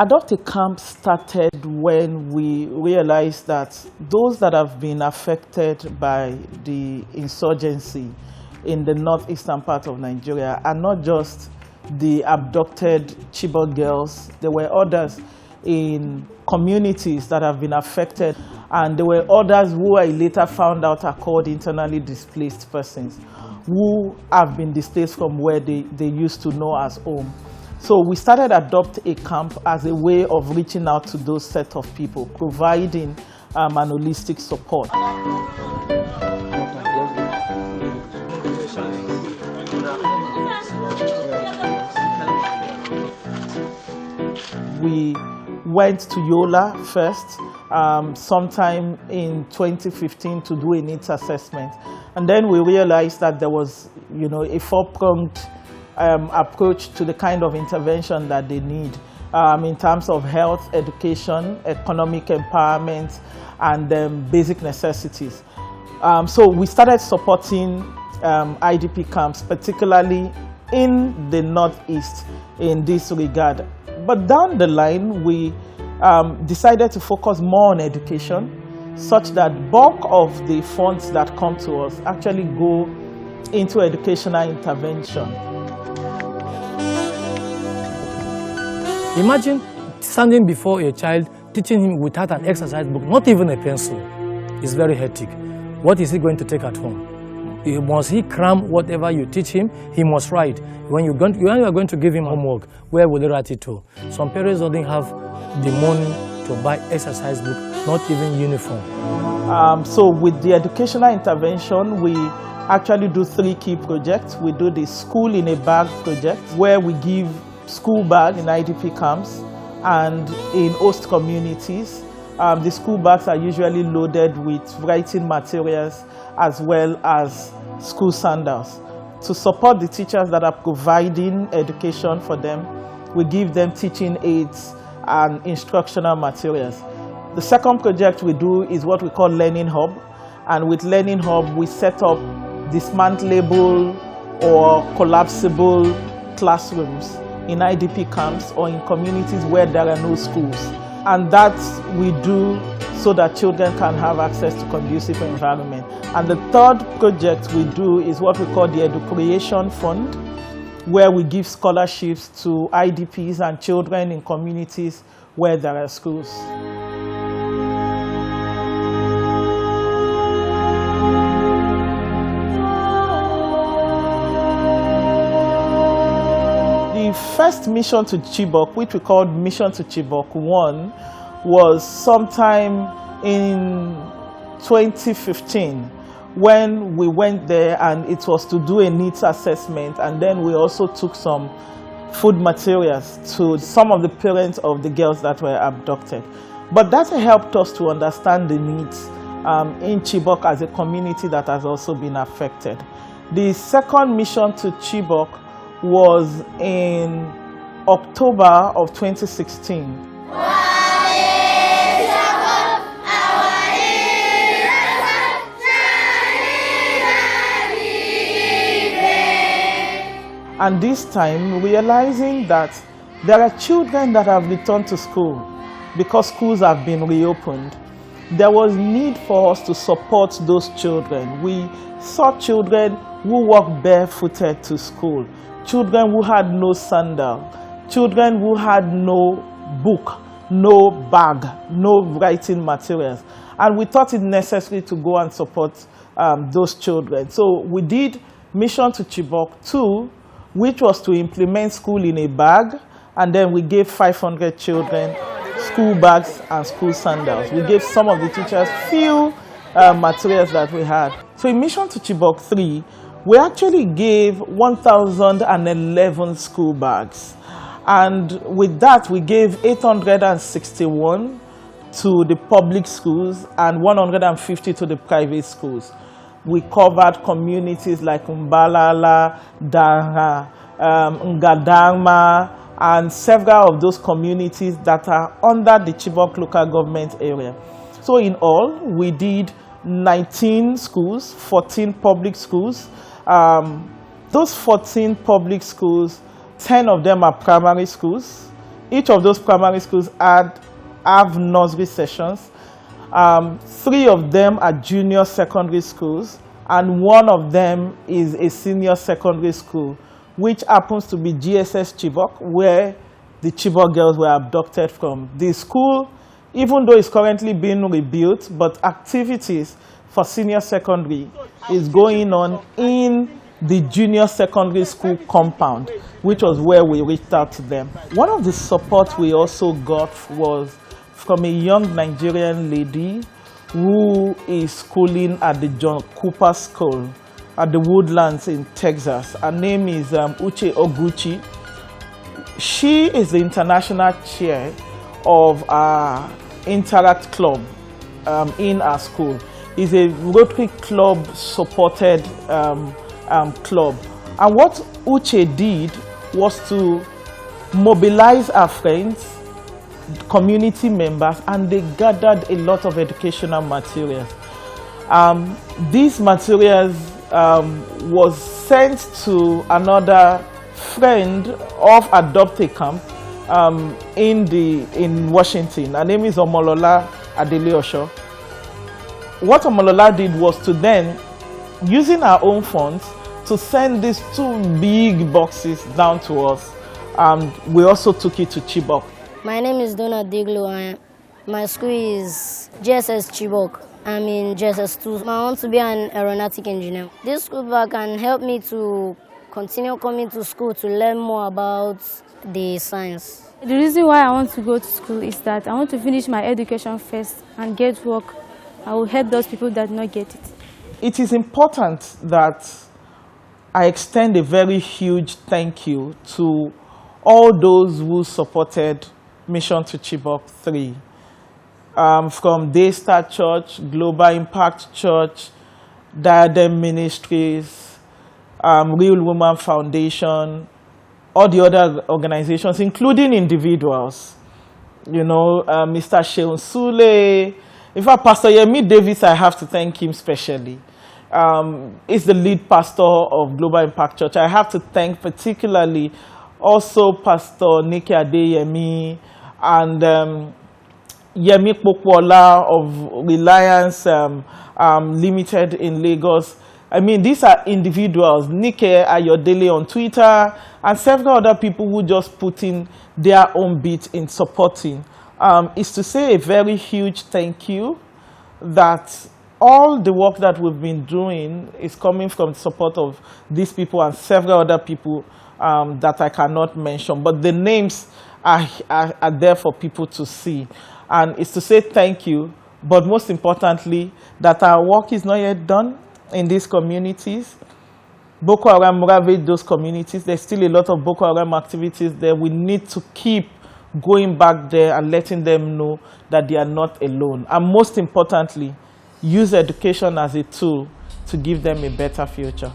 Adopt a Camp started when we realized that those that have been affected by the insurgency in the northeastern part of Nigeria are not just the abducted Chibok girls. There were others in communities that have been affected, and there were others who I later found out are called internally displaced persons who have been displaced from where they used to know as home. So we started Adopt a Camp as a way of reaching out to those set of people, providing an holistic support. We went to Yola first, sometime in 2015 to do a needs assessment. And then we realized that there was, a four-pronged approach to the kind of intervention that they need in terms of health, education, economic empowerment, and basic necessities. So we started supporting IDP camps, particularly in the Northeast in this regard. But down the line, we decided to focus more on education, such that bulk of the funds that come to us actually go into educational intervention. Imagine standing before a child, teaching him without an exercise book, not even a pencil. It's very hectic. What is he going to take at home? Must he cram whatever you teach him? He must write. When you are going to give him homework, where will they write it to? Some parents don't have the money to buy exercise book, not even uniform. So with the educational intervention, we actually do 3 key projects. We do the School in a Bag project, where we give school bags in IDP camps and in host communities. The school bags are usually loaded with writing materials as well as school sandals. To support the teachers that are providing education for them, we give them teaching aids and instructional materials. The second project we do is what we call Learning Hub. And with Learning Hub, we set up dismantleable or collapsible classrooms in IDP camps or in communities where there are no schools. And that we do so that children can have access to conducive environment. And the third project we do is what we call the Education Fund, where we give scholarships to IDPs and children in communities where there are schools. The first mission to Chibok, which we called Mission to Chibok 1, was sometime in 2015 when we went there, and it was to do a needs assessment, and then we also took some food materials to some of the parents of the girls that were abducted. But that helped us to understand the needs in Chibok as a community that has also been affected. The second mission to Chibok was in October of 2016. And this time, realizing that there are children that have returned to school because schools have been reopened, there was need for us to support those children. We saw children who walked barefooted to school, children who had no sandal, children who had no book, no bag, no writing materials. And we thought it necessary to go and support those children. So we did Mission to Chibok 2, which was to implement School in a Bag, and then we gave 500 children school bags and school sandals. We gave some of the teachers few materials that we had. So in Mission to Chibok 3, we actually gave 1,011 school bags. And with that, we gave 861 to the public schools and 150 to the private schools. We covered communities like Umbalala, Dara, Ngadama, and several of those communities that are under the Chibok local government area. So in all, we did 19 schools, 14 public schools. Those 14 public schools, 10 of them are primary schools, Each of those primary schools have nursery sessions. 3 of them are junior secondary schools, and 1 of them is a senior secondary school, which happens to be GSS Chibok, where the Chibok girls were abducted from. The school, even though it's currently being rebuilt, but activities for senior secondary is going on in the junior secondary school compound, which was where we reached out to them. One of the support we also got was from a young Nigerian lady who is schooling at the John Cooper School at the Woodlands in Texas. Her name is Uche Oguchi. She is the international chair of our Interact Club in our school. It's a Rotary Club supported club. And what Uche did was to mobilize our friends, community members, and they gathered a lot of educational materials. These materials was sent to another friend of Adopte Camp in Washington. Her name is Omolola Adeleosho. What Omolola did was to then, using our own funds, to send these 2 big boxes down to us. We also took it to Chibok. My name is Donna Diglo, and my school is GSS Chibok. I'm in GSS 2. I want to be an aeronautic engineer. This school bag can help me to continue coming to school to learn more about the science. The reason why I want to go to school is that I want to finish my education first and get work. I will help those people that do not get it. It is important that I extend a very huge thank you to all those who supported Mission to Chibok 3. From Daystar Church, Global Impact Church, Diadem Ministries, Real Woman Foundation, all the other organizations, including individuals. You know, Mr. Sheon Sule. In fact, Pastor Yemi Davis, I have to thank him specially. He's the lead pastor of Global Impact Church. I have to thank particularly also Pastor Nike Adeyemi and Yemi Popola of Reliance Limited in Lagos. I mean, these are individuals, Nike Ayodele on Twitter, and several other people who just put in their own bit in supporting. Is to say a very huge thank you that all the work that we've been doing is coming from the support of these people and several other people that I cannot mention. But the names are there for people to see. And it's to say thank you, but most importantly, that our work is not yet done in these communities. Boko Haram ravaged those communities. There's still a lot of Boko Haram activities there. We need to keep going back there and letting them know that they are not alone. And most importantly, use education as a tool to give them a better future.